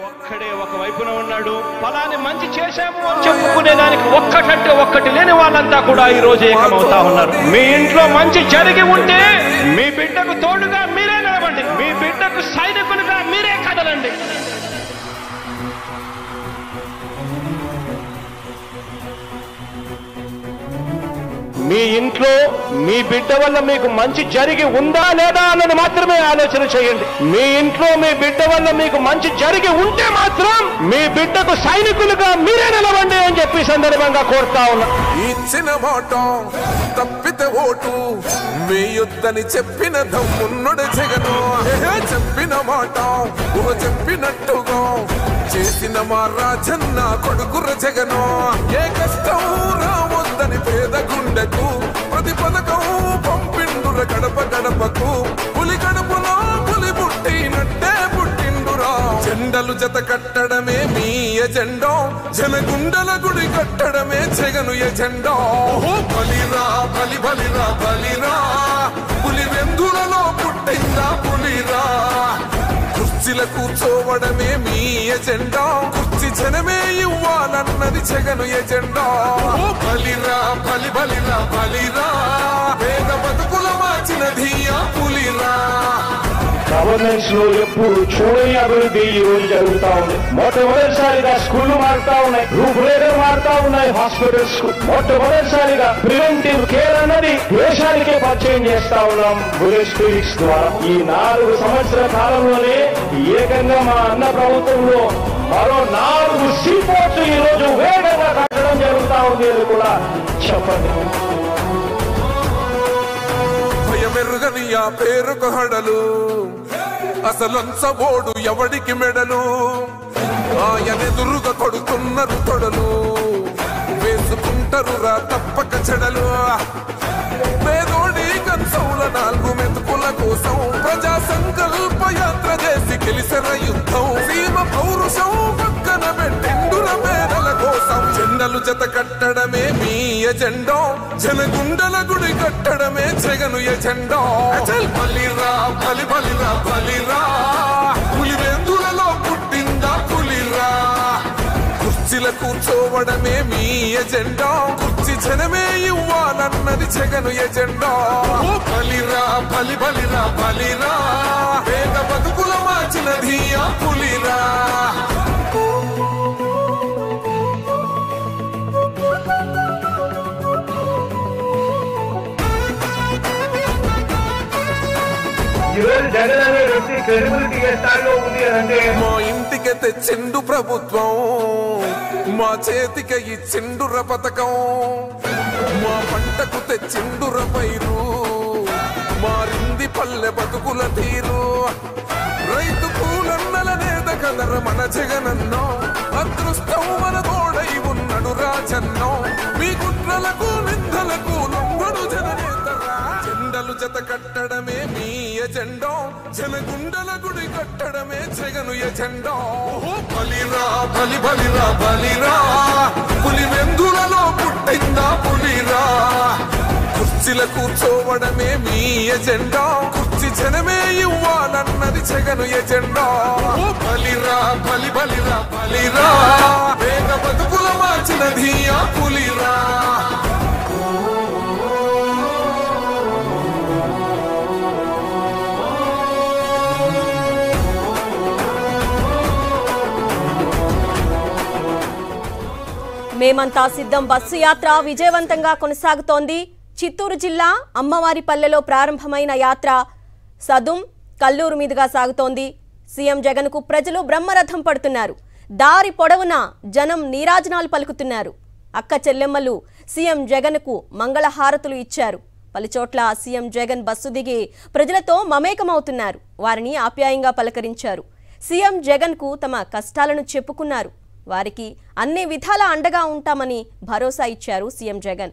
ఒక్కడే ఒక వైపున ఉన్నాడు. ఫలాని మంచి చేశాము అని చెప్పుకునేదానికి ఒక్కటంటే ఒక్కటి లేని వాళ్ళంతా కూడా ఈ రోజు ఏకమవుతా ఉన్నారు. మీ ఇంట్లో మంచి జరిగి ఉంటే మీ బిడ్డకు తోడుగా మీరే నిలబండి, మీ బిడ్డకు సైనికులుగా మీరే కదలండి. మీ ఇంట్లో మీ బిడ్డ వల్ల మీకు మంచి జరిగి ఉందా లేదా అన్నది మాత్రమే ఆలోచన చేయండి. మీ ఇంట్లో మీ బిడ్డ వల్ల మీకు మంచి జరిగి ఉంటే మాత్రం మీ బిడ్డకు సైనికులుగా మీరే నిలవండి అని చెప్పి సందర్భంగా కోరుతా ఉన్నా. ఇచ్చిన మాట తప్పితే ఓటు వేయొద్దని చెప్పిన దమ్మున్నడు జగను. చెప్పిన మాట చెప్పినట్టుగా చేసిన మా రాజన్న కొడుకుర జగను. ఏ కష్టం రావద్దని పేద గుండెకు ప్రతి పథకం పంపిండుర గడప గడపకు. పులి గడపలో పులి పుట్టినట్టే పుట్టిండురా. జెండలు జత కట్టడమే మీ ఎజెండా, జనగుండల గుడి కట్టడమే జగను ఎజెండా. బలిరా బలి బలిరా బలిరా, పులి వెందులలో పుట్టిందా పులిరా. కుర్చీల కూర్చోవడమే మీ ఎజెండా, కుర్చీ జనమే ఇవ్వాలన్నది జగను ఎజెండా. బలిరా బలి బలిరా బలిరా, పేద బతుకుల మార్చినది ఆ పులిరా. గవర్నెన్స్ లో ఎప్పుడు చూడని అభివృద్ధి ఈ రోజు జరుగుతా ఉంది. మొట్టమొదటిసారిగా స్కూళ్లు మారుతా ఉన్నాయి, రూపురేఖలు మారుతా ఉన్నాయి. హాస్పిటల్స్ మొట్టమొదటిసారిగా ప్రివెంటివ్ కేర్ అన్నది దేశానికే పరిచయం చేస్తా ఉన్నాం బుల్లెట్ క్లినిక్స్ ద్వారా. ఈ 4 సంవత్సరాల కాలంలోనే ఏకంగా మా అన్న ప్రభుత్వంలో మరో 4 సీపోర్ట్స్ ఈ రోజు వేగంగా కట్టడం జరుగుతా ఉంది అని కూడా చెప్పండి. భయమెరుగని ఆ పేరుకు హడలు, అసలంచబోడు ఎవడికి మెడలు. ఆయనెదురుగా కొడుతున్నారు తొడలు, వేసుకుంటారు రా తప్పక చెడలు. పేదోడి కంచౌల 4 మెతుకుల కోసం ప్రజా సంకల్ప యాత్ర చేసి గెలిసిన యుద్ధం. సీమ పౌరుషం పక్కన పెట్టిండుర పేదల కోసం. జెండలు జత కట్టడమే మీ ఎజెండా, జనగుండల గుడి కట్టడమే జగను ఎజెండా. బలిరా బలి బలిరా బలిరా, పులి వెందులలో పుట్టిందా పులిరా. కుర్చీల కూర్చోవడమే మీ ఎజెండా, కుర్చీ జనమే ఇవ్వాలన్నది జగను ఎజెండా. బలిరా బలి బలిరా బలిరా, పేద బతుకుల మార్చినది ఆ పులిరా. జగన్ అనే వ్యక్తి క్రెడిబిలిటీ ఏ స్థాయిలో ఉంది అంటే మా ఇంటికి తెచ్చిండు ప్రభుత్వం, మా చేతికి ఇచ్చిండుర పథకం. మా పంటకు తెచ్చిండుర పైరు, మారింది పల్లె బతుకుల తీరు. రైతు పూలన్నల నేత కదర మన జగనన్నో, అదృష్టం మన తోడై ఉన్నడు రాజన్నో. మీ కుట్రలకు నిందలకు లొంగడు జననేతరా. జెండలు జత కట్టడమే మీ ఎజెండా, జనగుండల గుడి కట్టడమే జగను ఎజెండా. బలిరా బలి బలిరా బలిరా, పులి వెందులలో పుట్టిందా పులిరా. కుర్చీల కూర్చోవడమే మీ ఎజెండా, కుర్చీ జనమే ఇవ్వాలన్నది జగను ఎజెండా. బలిరా బలి బలిరా బలిరా, పేద బతుకుల మార్చినది ఆ పులిరా. మేమంతా సిద్ధం బస్సు యాత్ర విజయవంతంగా కొనసాగుతోంది. చిత్తూరు జిల్లా అమ్మవారిపల్లెలో ప్రారంభమైన యాత్ర సదుం కల్లూరు మీదుగా సాగుతోంది. సీఎం జగన్ కు ప్రజలు బ్రహ్మరథం పడుతున్నారు. దారి పొడవునా జనం నీరాజనాలు పలుకుతున్నారు. అక్క చెల్లెమ్మలు సీఎం జగన్ కు మంగళహారతులు ఇచ్చారు. పలుచోట్ల సీఎం జగన్ బస్సు దిగి ప్రజలతో మమేకమవుతున్నారు. వారిని ఆప్యాయంగా పలకరించారు. సీఎం జగన్ కు తమ కష్టాలను చెప్పుకున్నారు. వారికి అన్ని విధాలా అండగా ఉంటామని భరోసా ఇచ్చారు సీఎం జగన్.